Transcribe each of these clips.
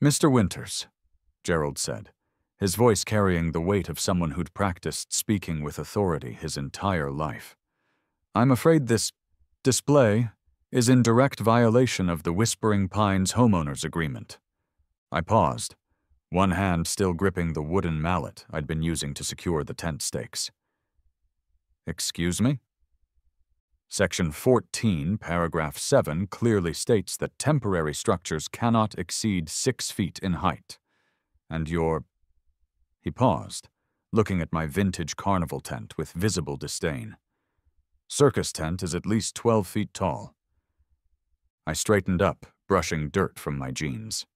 "Mr. Winters," Gerald said, his voice carrying the weight of someone who'd practiced speaking with authority his entire life. "I'm afraid this display is in direct violation of the Whispering Pines homeowners agreement." I paused, one hand still gripping the wooden mallet I'd been using to secure the tent stakes. "Excuse me?" Section 14, paragraph 7 clearly states that temporary structures cannot exceed 6 feet in height. And you're... He paused, looking at my vintage carnival tent with visible disdain. "Circus tent is at least 12 feet tall." I straightened up, brushing dirt from my jeans.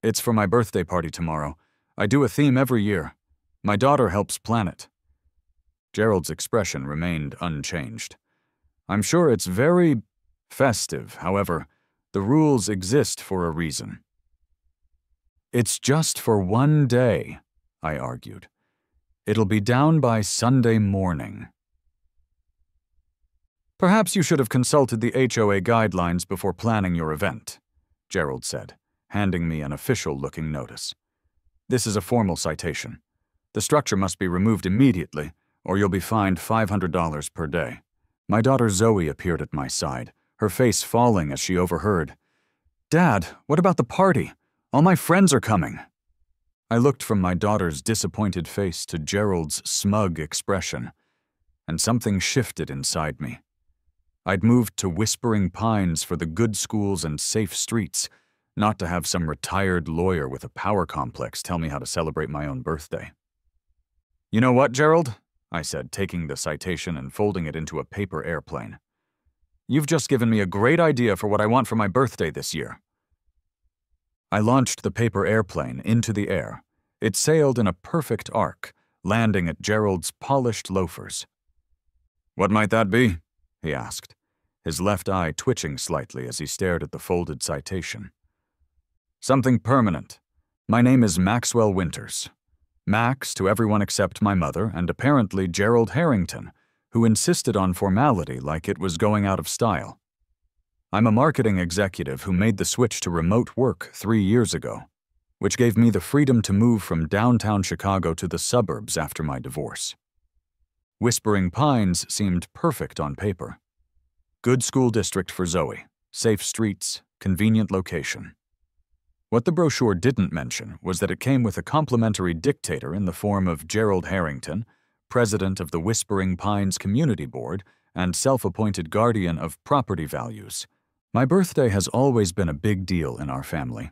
"It's for my birthday party tomorrow. I do a theme every year. My daughter helps plan it." Gerald's expression remained unchanged. "I'm sure it's very festive, however, the rules exist for a reason." "It's just for one day," I argued. "It'll be down by Sunday morning." "Perhaps you should have consulted the HOA guidelines before planning your event," Gerald said, handing me an official-looking notice. "This is a formal citation. The structure must be removed immediately, or you'll be fined $500 per day." My daughter Zoe appeared at my side, her face falling as she overheard. "Dad, what about the party? All my friends are coming." I looked from my daughter's disappointed face to Gerald's smug expression, and something shifted inside me. I'd moved to Whispering Pines for the good schools and safe streets, not to have some retired lawyer with a power complex tell me how to celebrate my own birthday. "You know what, Gerald?" I said, taking the citation and folding it into a paper airplane. "You've just given me a great idea for what I want for my birthday this year." I launched the paper airplane into the air. It sailed in a perfect arc, landing at Gerald's polished loafers. "What might that be?" he asked, his left eye twitching slightly as he stared at the folded citation. "Something permanent. My name is Maxwell Winters. Max to everyone except my mother and apparently Gerald Harrington, who insisted on formality like it was going out of style. I'm a marketing executive who made the switch to remote work 3 years ago, which gave me the freedom to move from downtown Chicago to the suburbs after my divorce. Whispering Pines seemed perfect on paper. Good school district for Zoe, safe streets, convenient location. What the brochure didn't mention was that it came with a complimentary dictator in the form of Gerald Harrington, president of the Whispering Pines Community Board and self-appointed guardian of property values. My birthday has always been a big deal in our family.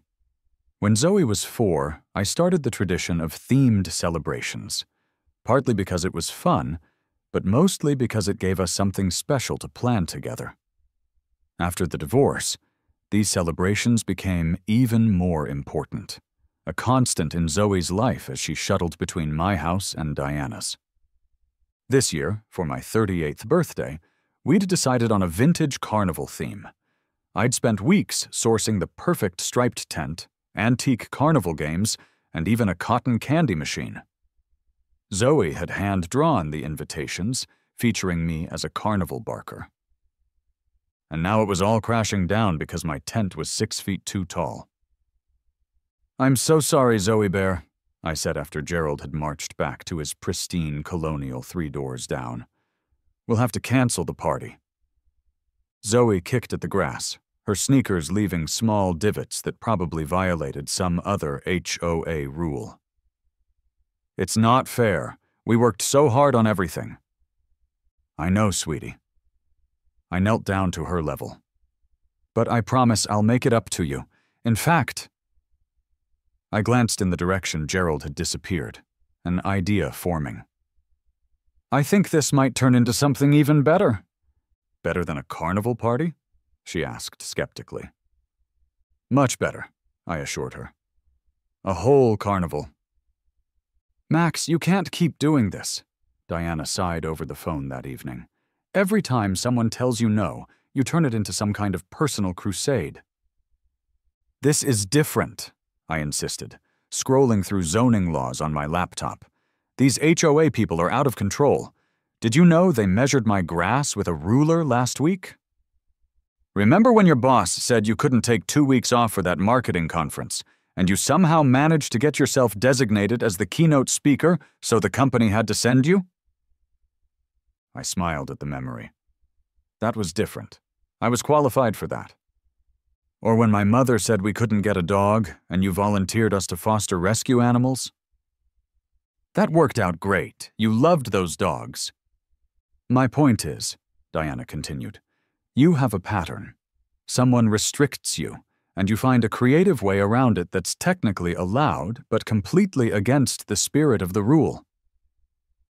When Zoe was 4, I started the tradition of themed celebrations, partly because it was fun, but mostly because it gave us something special to plan together. After the divorce, these celebrations became even more important, a constant in Zoe's life as she shuttled between my house and Diana's. This year, for my 38th birthday, we'd decided on a vintage carnival theme. I'd spent weeks sourcing the perfect striped tent, antique carnival games, and even a cotton candy machine. Zoe had hand-drawn the invitations, featuring me as a carnival barker. And now it was all crashing down because my tent was 6 feet too tall. "I'm so sorry, Zoe Bear," I said after Gerald had marched back to his pristine colonial 3 doors down. "We'll have to cancel the party." Zoe kicked at the grass, her sneakers leaving small divots that probably violated some other HOA rule. "It's not fair. We worked so hard on everything." "I know, sweetie." I knelt down to her level. "But I promise I'll make it up to you. In fact..." I glanced in the direction Gerald had disappeared, an idea forming. "I think this might turn into something even better." "Better than a carnival party?" she asked skeptically. "Much better," I assured her. "A whole carnival." "Max, you can't keep doing this," Diana sighed over the phone that evening. "Every time someone tells you no, you turn it into some kind of personal crusade." "This is different," I insisted, scrolling through zoning laws on my laptop. "These HOA people are out of control. Did you know they measured my grass with a ruler last week?" Remember when your boss said you couldn't take 2 weeks off for that marketing conference, and you somehow managed to get yourself designated as the keynote speaker, so the company had to send you? I smiled at the memory. That was different. I was qualified for that. Or when my mother said we couldn't get a dog, and you volunteered us to foster rescue animals? That worked out great. You loved those dogs. My point is, Diana continued, you have a pattern. Someone restricts you, and you find a creative way around it that's technically allowed, but completely against the spirit of the rule.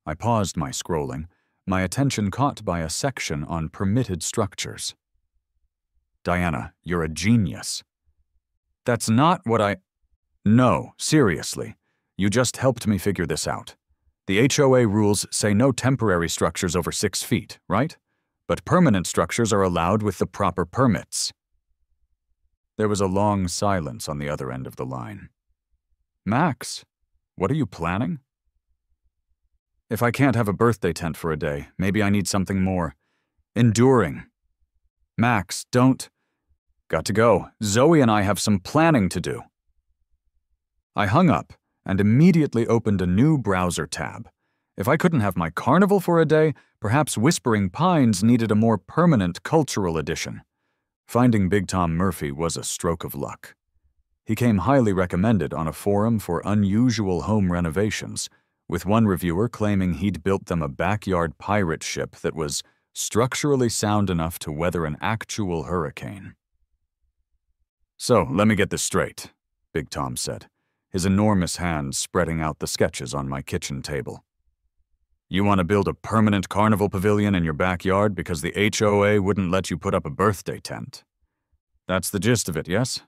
I paused my scrolling, my attention caught by a section on permitted structures. Diana, you're a genius. That's not what I... No, seriously. You just helped me figure this out. The HOA rules say no temporary structures over 6 feet, right? But permanent structures are allowed with the proper permits. There was a long silence on the other end of the line. Max, what are you planning? If I can't have a birthday tent for a day, maybe I need something more enduring. Max, don't... Got to go. Zoe and I have some planning to do. I hung up and immediately opened a new browser tab. If I couldn't have my Carnival for a day, perhaps Whispering Pines needed a more permanent cultural edition. Finding Big Tom Murphy was a stroke of luck. He came highly recommended on a forum for unusual home renovations, with one reviewer claiming he'd built them a backyard pirate ship that was structurally sound enough to weather an actual hurricane. So, let me get this straight, Big Tom said, his enormous hands spreading out the sketches on my kitchen table. You want to build a permanent carnival pavilion in your backyard because the HOA wouldn't let you put up a birthday tent. That's the gist of it, yes?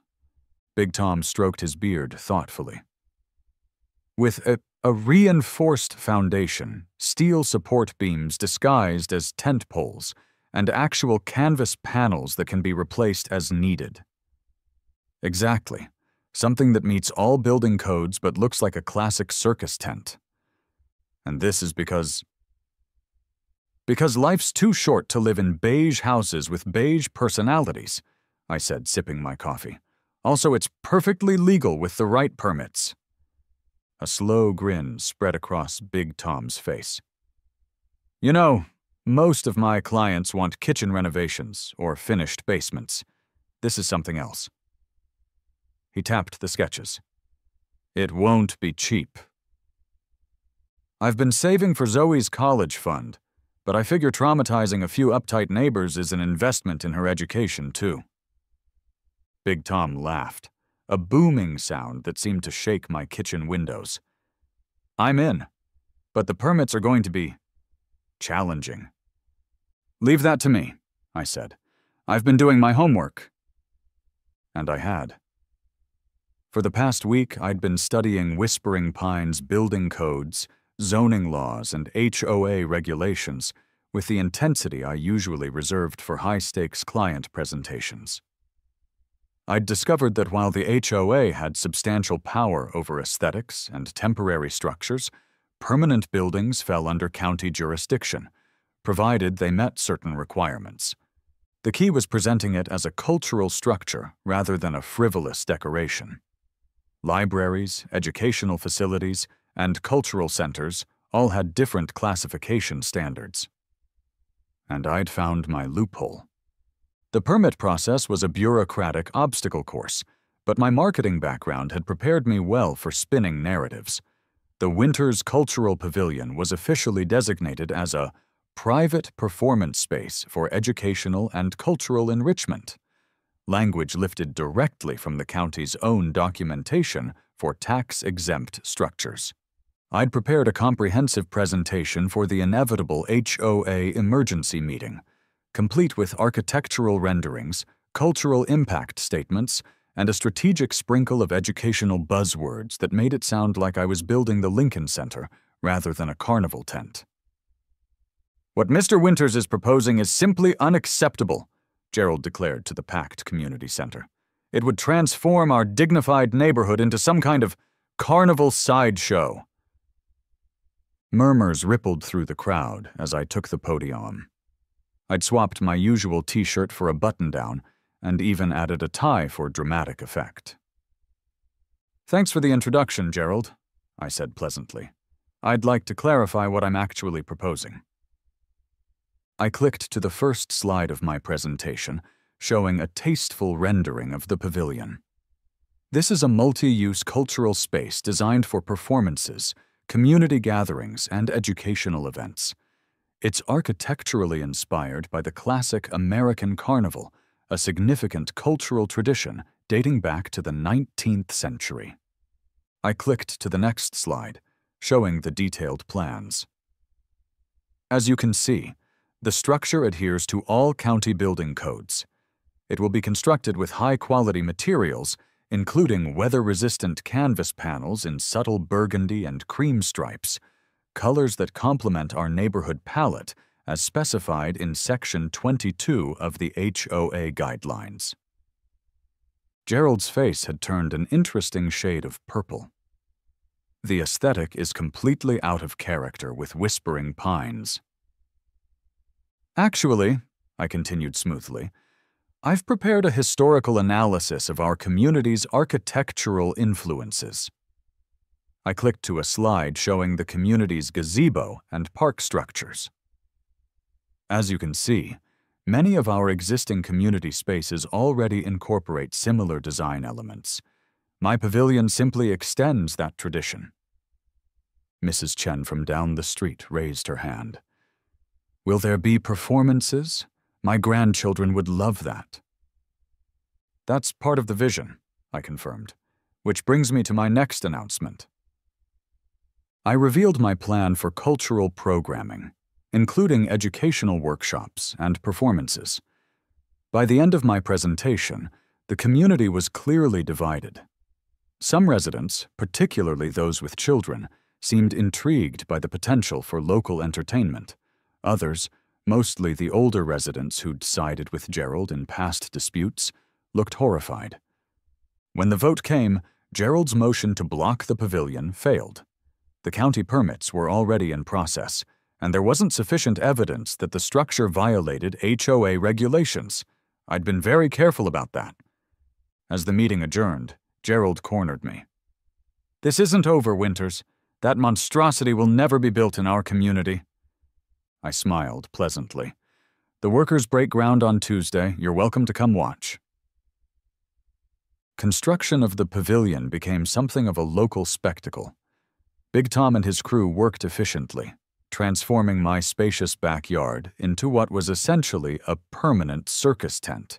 Big Tom stroked his beard thoughtfully. With a reinforced foundation, steel support beams disguised as tent poles, and actual canvas panels that can be replaced as needed. Exactly. Something that meets all building codes but looks like a classic circus tent. And this is because life's too short to live in beige houses with beige personalities, I said, sipping my coffee. Also, it's perfectly legal with the right permits. A slow grin spread across Big Tom's face. You know, most of my clients want kitchen renovations or finished basements. This is something else. He tapped the sketches. It won't be cheap. I've been saving for Zoe's college fund, but I figure traumatizing a few uptight neighbors is an investment in her education, too. Big Tom laughed, a booming sound that seemed to shake my kitchen windows. I'm in, but the permits are going to be challenging. Leave that to me, I said. I've been doing my homework. And I had. For the past week, I'd been studying Whispering Pines building codes, zoning laws, and HOA regulations with the intensity I usually reserved for high-stakes client presentations. I'd discovered that while the HOA had substantial power over aesthetics and temporary structures, permanent buildings fell under county jurisdiction, provided they met certain requirements. The key was presenting it as a cultural structure rather than a frivolous decoration. Libraries, educational facilities, and cultural centers all had different classification standards. And I'd found my loophole. The permit process was a bureaucratic obstacle course, but my marketing background had prepared me well for spinning narratives. The Winters Cultural Pavilion was officially designated as a private performance space for educational and cultural enrichment, language lifted directly from the county's own documentation for tax-exempt structures. I'd prepared a comprehensive presentation for the inevitable HOA emergency meeting, complete with architectural renderings, cultural impact statements, and a strategic sprinkle of educational buzzwords that made it sound like I was building the Lincoln Center rather than a carnival tent. What Mr. Winters is proposing is simply unacceptable, Gerald declared to the packed community center. It would transform our dignified neighborhood into some kind of carnival sideshow. Murmurs rippled through the crowd as I took the podium. I'd swapped my usual t-shirt for a button-down and even added a tie for dramatic effect. "Thanks for the introduction, Gerald," I said pleasantly. "I'd like to clarify what I'm actually proposing." I clicked to the first slide of my presentation, showing a tasteful rendering of the pavilion. This is a multi-use cultural space designed for performances, community gatherings, and educational events. It's architecturally inspired by the classic American Carnival, a significant cultural tradition dating back to the 19th century. I clicked to the next slide, showing the detailed plans. As you can see, the structure adheres to all county building codes. It will be constructed with high-quality materials, including weather-resistant canvas panels in subtle burgundy and cream stripes, colors that complement our neighborhood palette as specified in Section 22 of the HOA guidelines. Gerald's face had turned an interesting shade of purple. The aesthetic is completely out of character with whispering pines. "Actually," I continued smoothly, "I've prepared a historical analysis of our community's architectural influences." I clicked to a slide showing the community's gazebo and park structures. As you can see, many of our existing community spaces already incorporate similar design elements. My pavilion simply extends that tradition. Mrs. Chen from down the street raised her hand. "Will there be performances? My grandchildren would love that." "That's part of the vision," I confirmed, which brings me to my next announcement. I revealed my plan for cultural programming, including educational workshops and performances. By the end of my presentation, the community was clearly divided. Some residents, particularly those with children, seemed intrigued by the potential for local entertainment. Others, mostly the older residents who'd sided with Gerald in past disputes, looked horrified. When the vote came, Gerald's motion to block the pavilion failed. The county permits were already in process, and there wasn't sufficient evidence that the structure violated HOA regulations. I'd been very careful about that. As the meeting adjourned, Gerald cornered me. "This isn't over, Winters. That monstrosity will never be built in our community." I smiled pleasantly. "The workers break ground on Tuesday. You're welcome to come watch." Construction of the pavilion became something of a local spectacle. Big Tom and his crew worked efficiently, transforming my spacious backyard into what was essentially a permanent circus tent,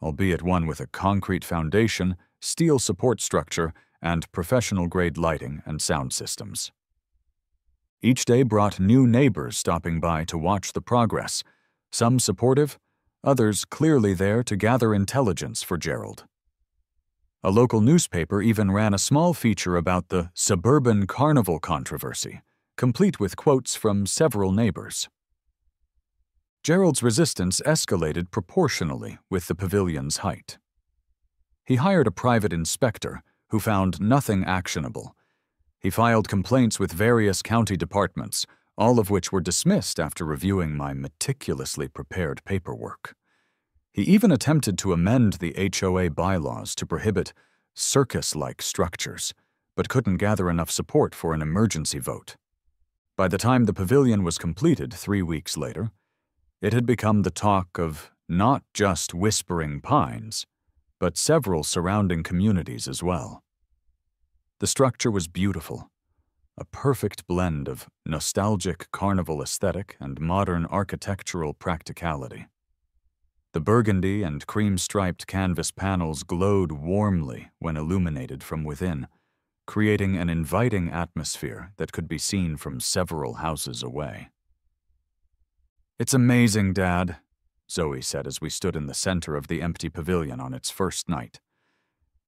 albeit one with a concrete foundation, steel support structure, and professional-grade lighting and sound systems. Each day brought new neighbors stopping by to watch the progress, some supportive, others clearly there to gather intelligence for Gerald. A local newspaper even ran a small feature about the suburban carnival controversy, complete with quotes from several neighbors. Gerald's resistance escalated proportionally with the pavilion's height. He hired a private inspector who found nothing actionable. He filed complaints with various county departments, all of which were dismissed after reviewing my meticulously prepared paperwork. He even attempted to amend the HOA bylaws to prohibit circus-like structures, but couldn't gather enough support for an emergency vote. By the time the pavilion was completed 3 weeks later, it had become the talk of not just Whispering Pines, but several surrounding communities as well. The structure was beautiful, a perfect blend of nostalgic carnival aesthetic and modern architectural practicality. The burgundy and cream-striped canvas panels glowed warmly when illuminated from within, creating an inviting atmosphere that could be seen from several houses away. "It's amazing, Dad," Zoe said as we stood in the center of the empty pavilion on its first night.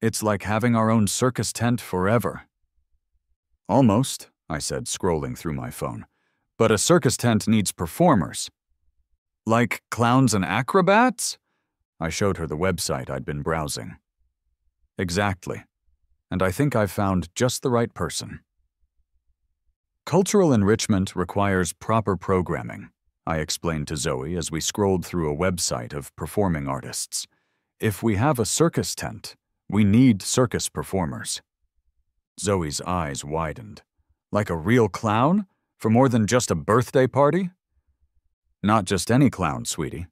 "It's like having our own circus tent forever." "Almost," I said, scrolling through my phone. "But a circus tent needs performers." "Like clowns and acrobats?" I showed her the website I'd been browsing. "Exactly. And I think I've found just the right person." "Cultural enrichment requires proper programming," I explained to Zoe as we scrolled through a website of performing artists. If we have a circus tent, we need circus performers. Zoe's eyes widened. Like a real clown? For more than just a birthday party? Not just any clown, sweetie.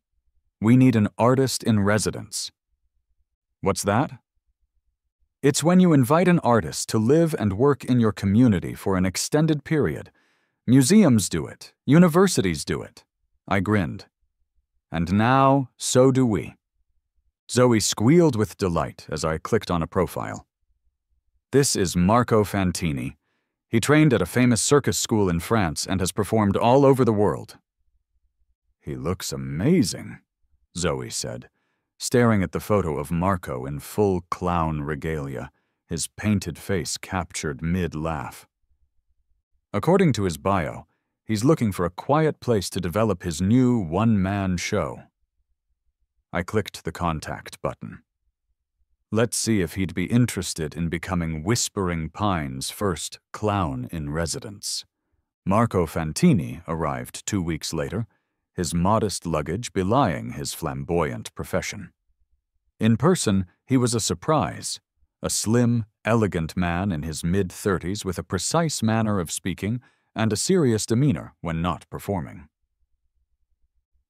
We need an artist in residence. What's that? It's when you invite an artist to live and work in your community for an extended period. Museums do it. Universities do it. I grinned. And now, so do we. Zoe squealed with delight as I clicked on a profile. This is Marco Fantini. He trained at a famous circus school in France and has performed all over the world. He looks amazing, Zoe said, staring at the photo of Marco in full clown regalia, his painted face captured mid-laugh. According to his bio, he's looking for a quiet place to develop his new one-man show. I clicked the contact button. Let's see if he'd be interested in becoming Whispering Pine's first clown in residence. Marco Fantini arrived 2 weeks later, his modest luggage belying his flamboyant profession. In person, he was a surprise, a slim, elegant man in his mid-30s with a precise manner of speaking and a serious demeanor when not performing.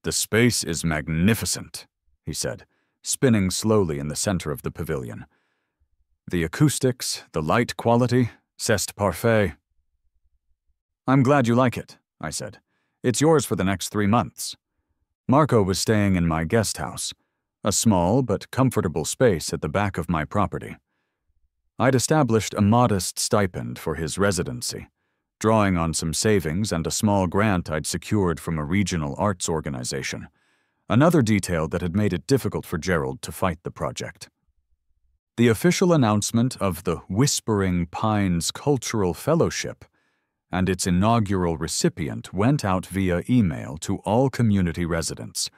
"The space is magnificent," he said, spinning slowly in the center of the pavilion. "The acoustics, the light quality, c'est parfait." "I'm glad you like it," I said. "It's yours for the next 3 months." Marco was staying in my guest house, a small but comfortable space at the back of my property. I'd established a modest stipend for his residency, drawing on some savings and a small grant I'd secured from a regional arts organization, another detail that had made it difficult for Gerald to fight the project. The official announcement of the Whispering Pines Cultural Fellowship and its inaugural recipient went out via email to all community residents,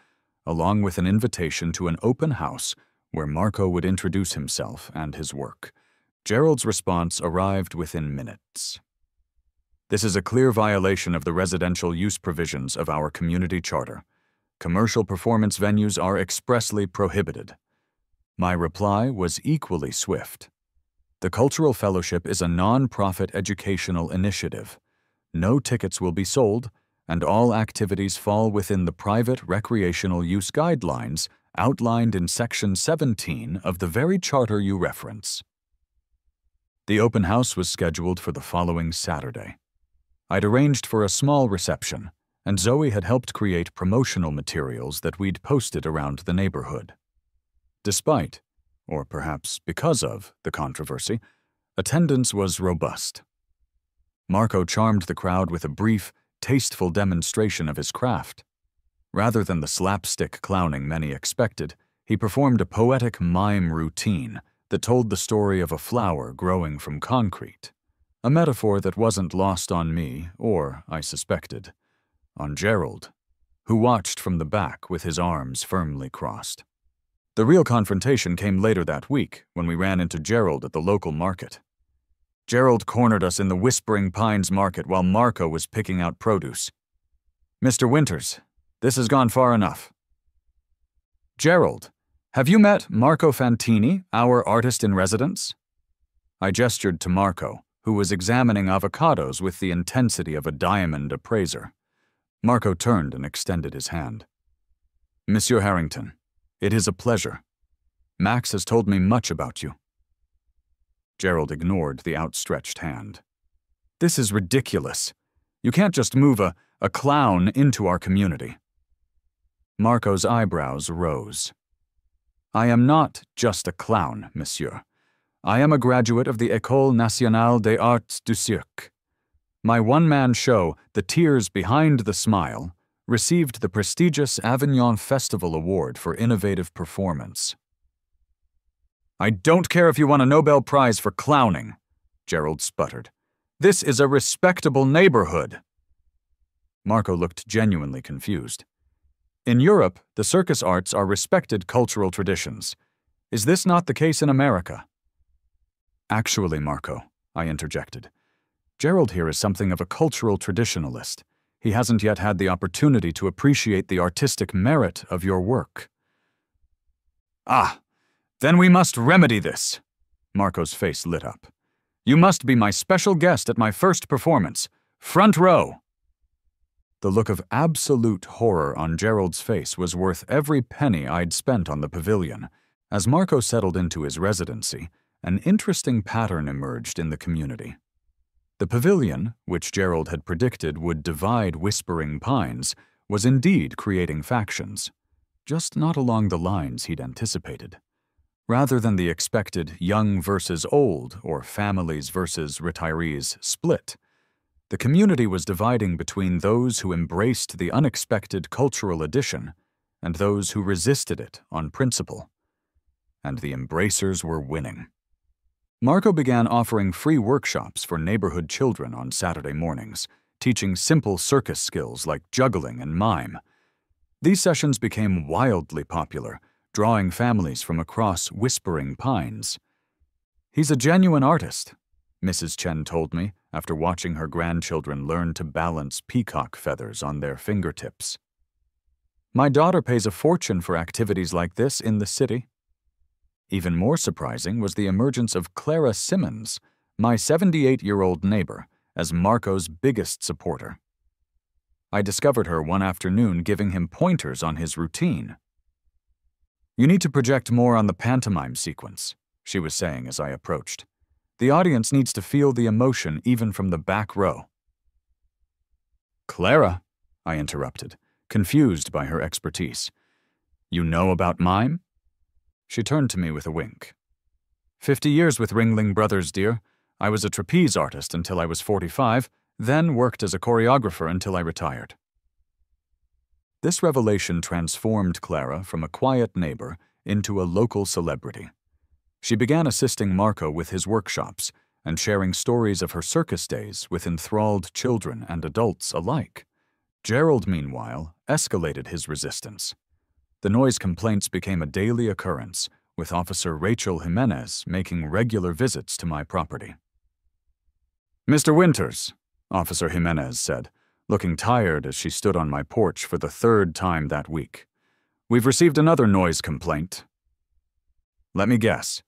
along with an invitation to an open house where Marco would introduce himself and his work. Gerald's response arrived within minutes. "This is a clear violation of the residential use provisions of our community charter. Commercial performance venues are expressly prohibited." My reply was equally swift. The Cultural Fellowship is a non-profit educational initiative. No tickets will be sold, and all activities fall within the private recreational use guidelines outlined in Section 17 of the very charter you reference. The open house was scheduled for the following Saturday. I'd arranged for a small reception, and Zoe had helped create promotional materials that we'd posted around the neighborhood. Despite, or perhaps because of, the controversy, attendance was robust. Marco charmed the crowd with a brief, tasteful demonstration of his craft. Rather than the slapstick clowning many expected, he performed a poetic mime routine that told the story of a flower growing from concrete, a metaphor that wasn't lost on me, or, I suspected, on Gerald, who watched from the back with his arms firmly crossed. The real confrontation came later that week when we ran into Gerald at the local market. Gerald cornered us in the Whispering Pines market while Marco was picking out produce. "Mr. Winters, this has gone far enough." "Gerald, have you met Marco Fantini, our artist in residence?" I gestured to Marco, who was examining avocados with the intensity of a diamond appraiser. Marco turned and extended his hand. "Monsieur Harrington, it is a pleasure. Max has told me much about you." Gerald ignored the outstretched hand. "This is ridiculous. You can't just move a clown into our community." Marco's eyebrows rose. "I am not just a clown, monsieur. I am a graduate of the École Nationale des Arts du Cirque. My one-man show, The Tears Behind the Smile, received the prestigious Avignon Festival Award for Innovative Performance." "I don't care if you won a Nobel Prize for clowning," Gerald sputtered. "This is a respectable neighborhood." Marco looked genuinely confused. "In Europe, the circus arts are respected cultural traditions. Is this not the case in America?" "Actually, Marco," I interjected, "Gerald here is something of a cultural traditionalist. He hasn't yet had the opportunity to appreciate the artistic merit of your work." "Ah, then we must remedy this." Marco's face lit up. "You must be my special guest at my first performance. Front row." The look of absolute horror on Gerald's face was worth every penny I'd spent on the pavilion. As Marco settled into his residency, an interesting pattern emerged in the community. The pavilion, which Gerald had predicted would divide Whispering Pines, was indeed creating factions, just not along the lines he'd anticipated. Rather than the expected young versus old or families versus retirees split, the community was dividing between those who embraced the unexpected cultural addition and those who resisted it on principle. And the embracers were winning. Marco began offering free workshops for neighborhood children on Saturday mornings, teaching simple circus skills like juggling and mime. These sessions became wildly popular, drawing families from across Whispering Pines. "He's a genuine artist," Mrs. Chen told me after watching her grandchildren learn to balance peacock feathers on their fingertips. "My daughter pays a fortune for activities like this in the city." Even more surprising was the emergence of Clara Simmons, my 78-year-old neighbor, as Marco's biggest supporter. I discovered her one afternoon giving him pointers on his routine. "You need to project more on the pantomime sequence," she was saying as I approached. "The audience needs to feel the emotion even from the back row." "Clara," I interrupted, confused by her expertise. "You know about mime?" She turned to me with a wink. 50 years with Ringling Brothers, dear. I was a trapeze artist until I was 45, then worked as a choreographer until I retired." This revelation transformed Clara from a quiet neighbor into a local celebrity. She began assisting Marco with his workshops and sharing stories of her circus days with enthralled children and adults alike. Gerald, meanwhile, escalated his resistance. The noise complaints became a daily occurrence, with Officer Rachel Jimenez making regular visits to my property. "Mr. Winters," Officer Jimenez said, looking tired as she stood on my porch for the third time that week. "We've received another noise complaint." "Let me guess.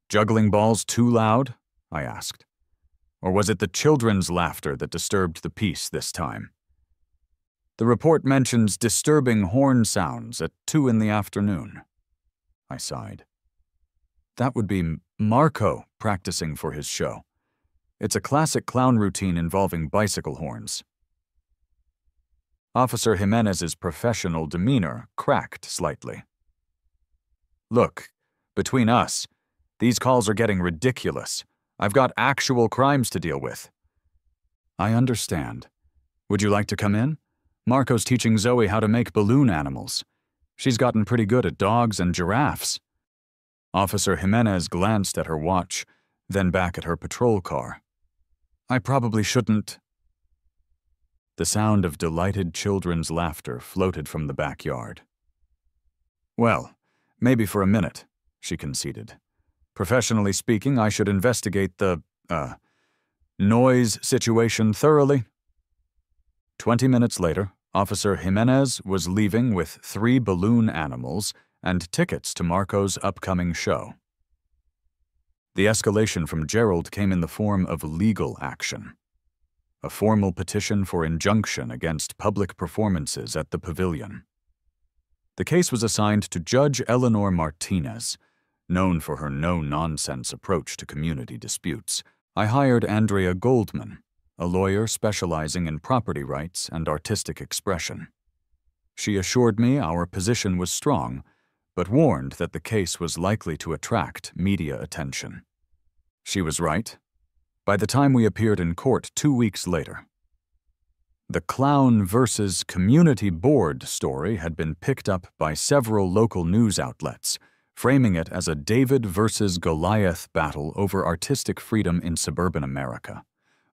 Juggling balls too loud?" I asked. "Or was it the children's laughter that disturbed the peace this time?" "The report mentions disturbing horn sounds at 2 in the afternoon." I sighed. That would be Marco practicing for his show. It's a classic clown routine involving bicycle horns. Officer Jimenez's professional demeanor cracked slightly. "Look, between us, these calls are getting ridiculous. I've got actual crimes to deal with." "I understand. Would you like to come in? Marco's teaching Zoe how to make balloon animals. She's gotten pretty good at dogs and giraffes." Officer Jimenez glanced at her watch, then back at her patrol car. "I probably shouldn't." The sound of delighted children's laughter floated from the backyard. "Well, maybe for a minute," she conceded. "Professionally speaking, I should investigate the, noise situation thoroughly." 20 minutes later, Officer Jimenez was leaving with 3 balloon animals and tickets to Marco's upcoming show. The escalation from Gerald came in the form of legal action. A formal petition for injunction against public performances at the pavilion. The case was assigned to Judge Eleanor Martinez. Known for her no-nonsense approach to community disputes, I hired Andrea Goldman, a lawyer specializing in property rights and artistic expression. She assured me our position was strong, but warned that the case was likely to attract media attention. She was right. By the time we appeared in court 2 weeks later, the Clown versus Community Board story had been picked up by several local news outlets, framing it as a David versus Goliath battle over artistic freedom in suburban America.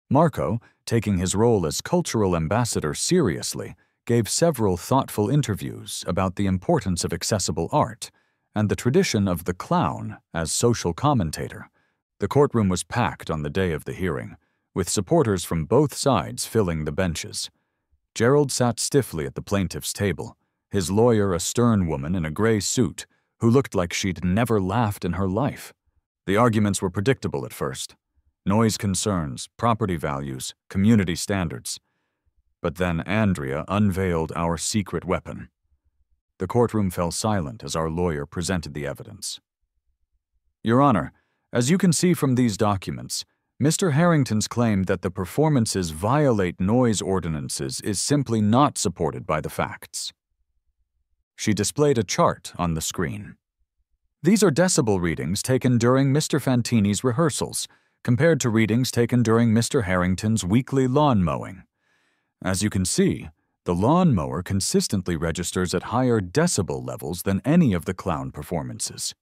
Marco, taking his role as cultural ambassador seriously, gave several thoughtful interviews about the importance of accessible art and the tradition of the clown as social commentator. The courtroom was packed on the day of the hearing, with supporters from both sides filling the benches. Gerald sat stiffly at the plaintiff's table, his lawyer a stern woman in a gray suit who looked like she'd never laughed in her life. The arguments were predictable at first. Noise concerns, property values, community standards. But then Andrea unveiled our secret weapon. The courtroom fell silent as our lawyer presented the evidence. Your Honor, as you can see from these documents, Mr. Harrington's claim that the performances violate noise ordinances is simply not supported by the facts. She displayed a chart on the screen. These are decibel readings taken during Mr. Fantini's rehearsals, compared to readings taken during Mr. Harrington's weekly lawn mowing. As you can see, the lawnmower consistently registers at higher decibel levels than any of the clown performances.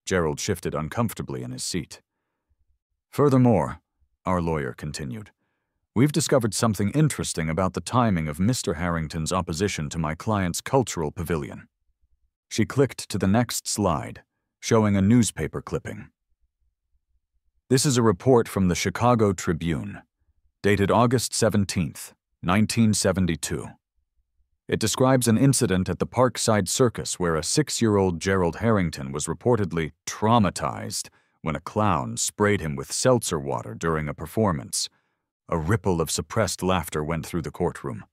Gerald shifted uncomfortably in his seat. Furthermore, our lawyer continued, we've discovered something interesting about the timing of Mr. Harrington's opposition to my client's cultural pavilion. She clicked to the next slide, showing a newspaper clipping. This is a report from the Chicago Tribune, dated August 17th, 1972. It describes an incident at the Parkside Circus where a 6-year-old Gerald Harrington was reportedly traumatized when a clown sprayed him with seltzer water during a performance. A ripple of suppressed laughter went through the courtroom.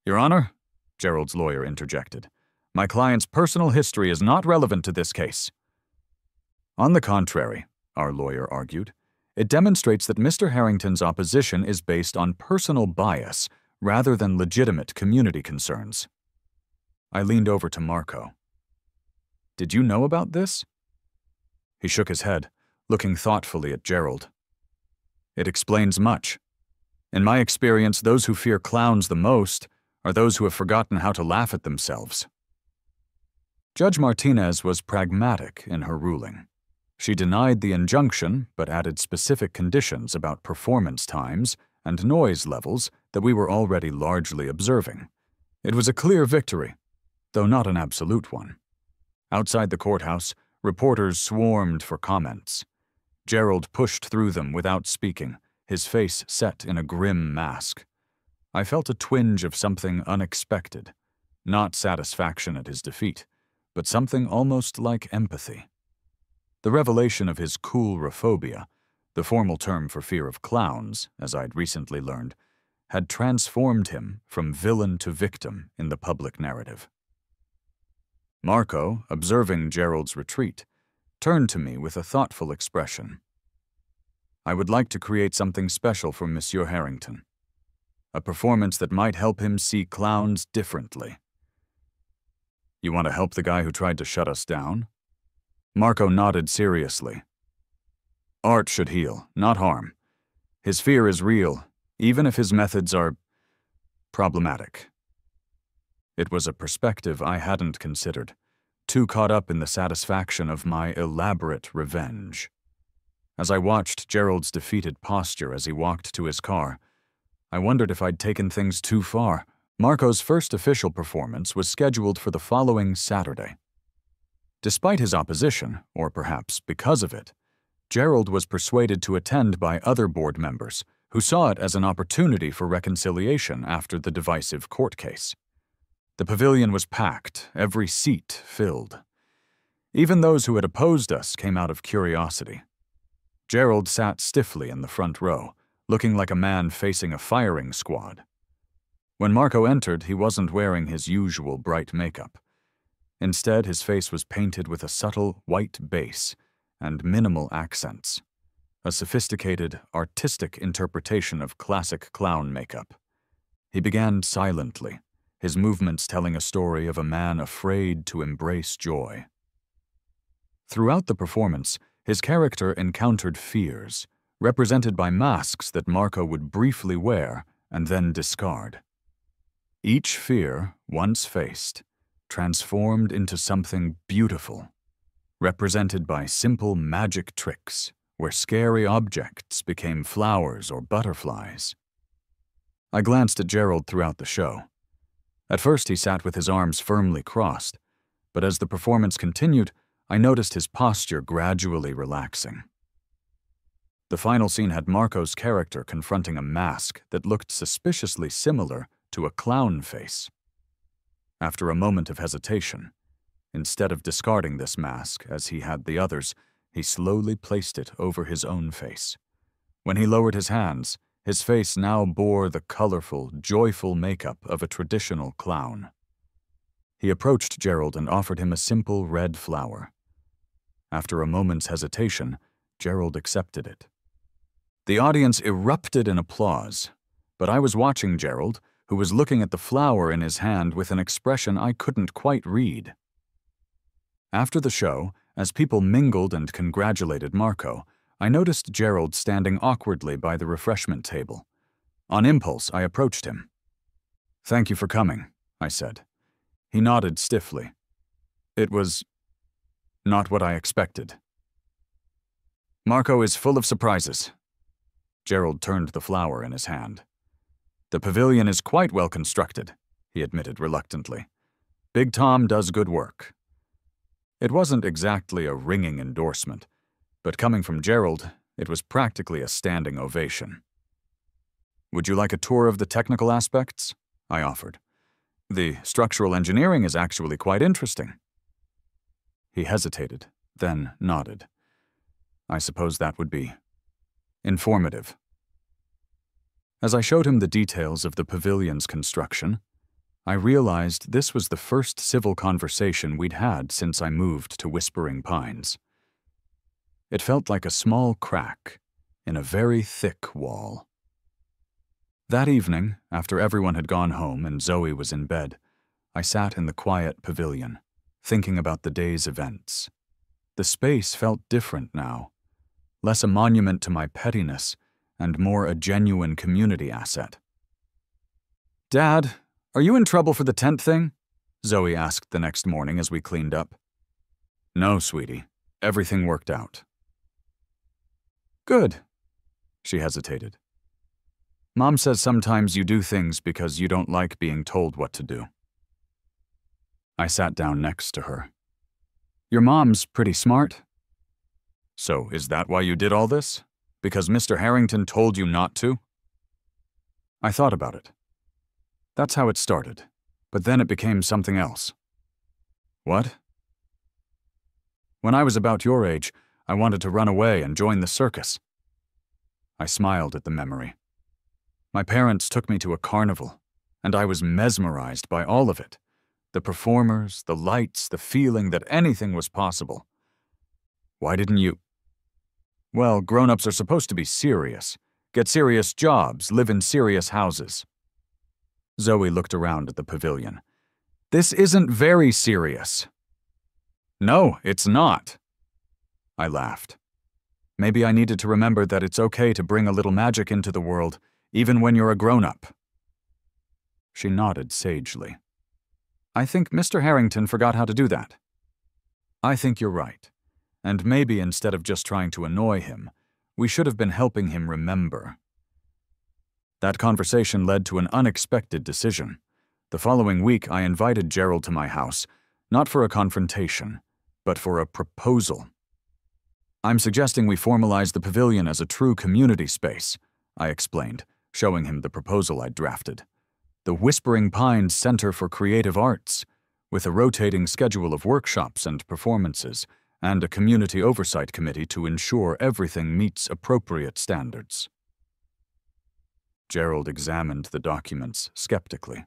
Your Honor, Gerald's lawyer interjected, my client's personal history is not relevant to this case. On the contrary, our lawyer argued, it demonstrates that Mr. Harrington's opposition is based on personal bias rather than legitimate community concerns. I leaned over to Marco. Did you know about this? He shook his head, looking thoughtfully at Gerald. It explains much. In my experience, those who fear clowns the most are those who have forgotten how to laugh at themselves. Judge Martinez was pragmatic in her ruling. She denied the injunction, but added specific conditions about performance times and noise levels that we were already largely observing. It was a clear victory, though not an absolute one. Outside the courthouse, reporters swarmed for comments. Gerald pushed through them without speaking, his face set in a grim mask. I felt a twinge of something unexpected, not satisfaction at his defeat, but something almost like empathy. The revelation of his coulrophobia, the formal term for fear of clowns, as I'd recently learned, had transformed him from villain to victim in the public narrative. Marco, observing Gerald's retreat, turned to me with a thoughtful expression. I would like to create something special for Monsieur Harrington, a performance that might help him see clowns differently. You want to help the guy who tried to shut us down? Marco nodded seriously. Art should heal, not harm. His fear is real, even if his methods are problematic. It was a perspective I hadn't considered, too caught up in the satisfaction of my elaborate revenge. As I watched Gerald's defeated posture as he walked to his car, I wondered if I'd taken things too far. Marco's first official performance was scheduled for the following Saturday. Despite his opposition, or perhaps because of it, Gerald was persuaded to attend by other board members who saw it as an opportunity for reconciliation after the divisive court case. The pavilion was packed, every seat filled. Even those who had opposed us came out of curiosity. Gerald sat stiffly in the front row, looking like a man facing a firing squad. When Marco entered, he wasn't wearing his usual bright makeup. Instead, his face was painted with a subtle white base and minimal accents, a sophisticated, artistic interpretation of classic clown makeup. He began silently, his movements telling a story of a man afraid to embrace joy. Throughout the performance, his character encountered fears, represented by masks that Marco would briefly wear and then discard. Each fear, once faced, transformed into something beautiful, represented by simple magic tricks where scary objects became flowers or butterflies. I glanced at Gerald throughout the show. At first he sat with his arms firmly crossed, but as the performance continued, I noticed his posture gradually relaxing. The final scene had Marco's character confronting a mask that looked suspiciously similar to a clown face. After a moment of hesitation, instead of discarding this mask as he had the others, he slowly placed it over his own face. When he lowered his hands, his face now bore the colorful, joyful makeup of a traditional clown. He approached Gerald and offered him a simple red flower. After a moment's hesitation, Gerald accepted it. The audience erupted in applause, but I was watching Gerald, who was looking at the flower in his hand with an expression I couldn't quite read. After the show, as people mingled and congratulated Marco, I noticed Gerald standing awkwardly by the refreshment table. On impulse, I approached him. "Thank you for coming," I said. He nodded stiffly. It was not what I expected. "Marco is full of surprises." Gerald turned the flower in his hand. "The pavilion is quite well constructed," he admitted reluctantly. "Big Tom does good work." It wasn't exactly a ringing endorsement, but coming from Gerald, it was practically a standing ovation. "Would you like a tour of the technical aspects?" I offered. "The structural engineering is actually quite interesting." He hesitated, then nodded. I suppose that would be informative. As I showed him the details of the pavilion's construction, I realized this was the first civil conversation we'd had since I moved to Whispering Pines. It felt like a small crack in a very thick wall. That evening, after everyone had gone home and Zoe was in bed, I sat in the quiet pavilion, thinking about the day's events. The space felt different now, less a monument to my pettiness and more a genuine community asset. "Dad, are you in trouble for the tent thing?" Zoe asked the next morning as we cleaned up. "No, sweetie. Everything worked out." "Good." She hesitated. "Mom says sometimes you do things because you don't like being told what to do." I sat down next to her. "Your mom's pretty smart." "So is that why you did all this? Because Mr. Harrington told you not to?" I thought about it. That's how it started, but then it became something else. "What?" "When I was about your age, I wanted to run away and join the circus." I smiled at the memory. My parents took me to a carnival, and I was mesmerized by all of it. The performers, the lights, the feeling that anything was possible. "Why didn't you?" "Well, grown-ups are supposed to be serious, get serious jobs, live in serious houses." Zoe looked around at the pavilion. "This isn't very serious." "No, it's not." I laughed. Maybe I needed to remember that it's okay to bring a little magic into the world, even when you're a grown-up. She nodded sagely. "I think Mr. Harrington forgot how to do that." "I think you're right. And maybe instead of just trying to annoy him, we should have been helping him remember." That conversation led to an unexpected decision. The following week, I invited Gerald to my house, not for a confrontation, but for a proposal. "I'm suggesting we formalize the pavilion as a true community space," I explained, showing him the proposal I'd drafted. "The Whispering Pines Center for Creative Arts, with a rotating schedule of workshops and performances, and a community oversight committee to ensure everything meets appropriate standards." Gerald examined the documents skeptically.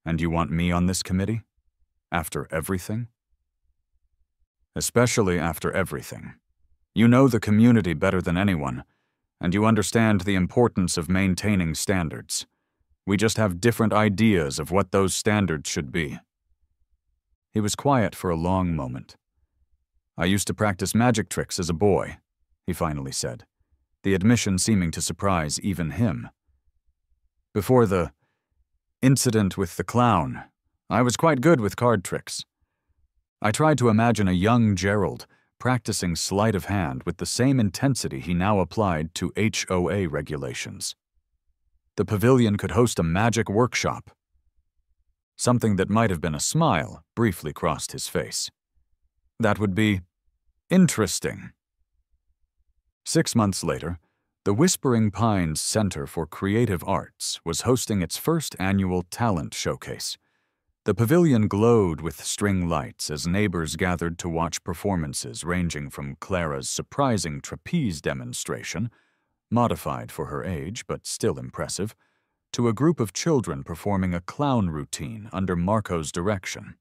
"And you want me on this committee? After everything?" "Especially after everything. You know the community better than anyone, and you understand the importance of maintaining standards. We just have different ideas of what those standards should be." He was quiet for a long moment. "I used to practice magic tricks as a boy," he finally said, the admission seeming to surprise even him. "Before the incident with the clown, I was quite good with card tricks." I tried to imagine a young Gerald practicing sleight of hand with the same intensity he now applied to HOA regulations. The pavilion could host a magic workshop. Something that might have been a smile briefly crossed his face. "That would be interesting." 6 months later, the Whispering Pines Center for Creative Arts was hosting its first annual talent showcase. The pavilion glowed with string lights as neighbors gathered to watch performances ranging from Clara's surprising trapeze demonstration, modified for her age but still impressive, to a group of children performing a clown routine under Marco's direction.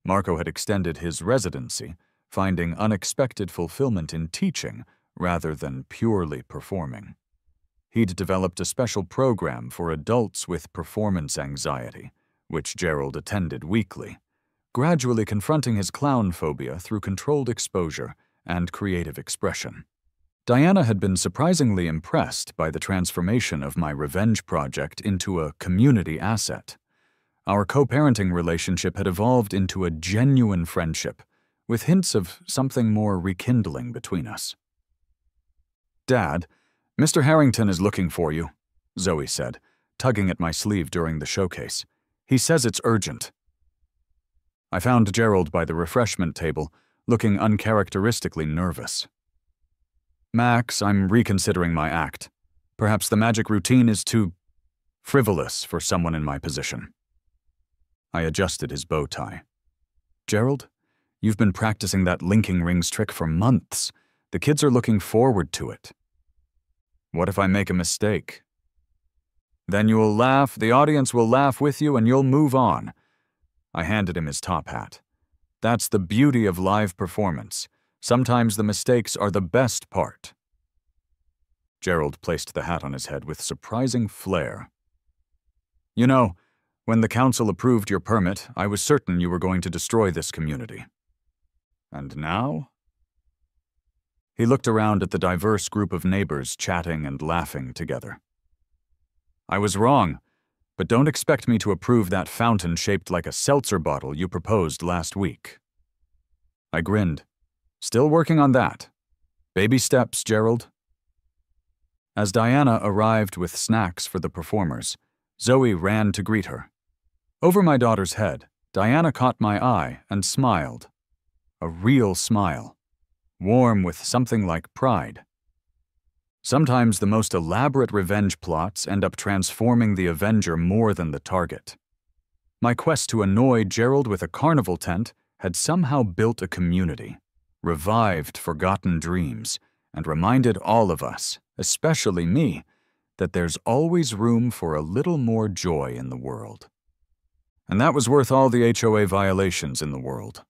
Marco had extended his residency, finding unexpected fulfillment in teaching rather than purely performing. He'd developed a special program for adults with performance anxiety, which Gerald attended weekly, gradually confronting his clown phobia through controlled exposure and creative expression. Diana had been surprisingly impressed by the transformation of my revenge project into a community asset. Our co-parenting relationship had evolved into a genuine friendship, with hints of something more rekindling between us. "Dad, Mr. Harrington is looking for you," Zoe said, tugging at my sleeve during the showcase. "He says it's urgent." I found Gerald by the refreshment table, looking uncharacteristically nervous. "Max, I'm reconsidering my act. Perhaps the magic routine is too frivolous for someone in my position." I adjusted his bow tie. "Gerald, you've been practicing that linking rings trick for months. The kids are looking forward to it." "What if I make a mistake?" "Then you'll laugh, the audience will laugh with you, and you'll move on." I handed him his top hat. "That's the beauty of live performance. Sometimes the mistakes are the best part." Gerald placed the hat on his head with surprising flair. "You know, when the council approved your permit, I was certain you were going to destroy this community. And now?" He looked around at the diverse group of neighbors chatting and laughing together. "I was wrong, but don't expect me to approve that fountain shaped like a seltzer bottle you proposed last week." I grinned. "Still working on that. Baby steps, Gerald." As Diana arrived with snacks for the performers, Zoe ran to greet her. Over my daughter's head, Diana caught my eye and smiled. A real smile, warm with something like pride. Sometimes the most elaborate revenge plots end up transforming the avenger more than the target. My quest to annoy Gerald with a carnival tent had somehow built a community, revived forgotten dreams, and reminded all of us, especially me, that there's always room for a little more joy in the world. And that was worth all the HOA violations in the world.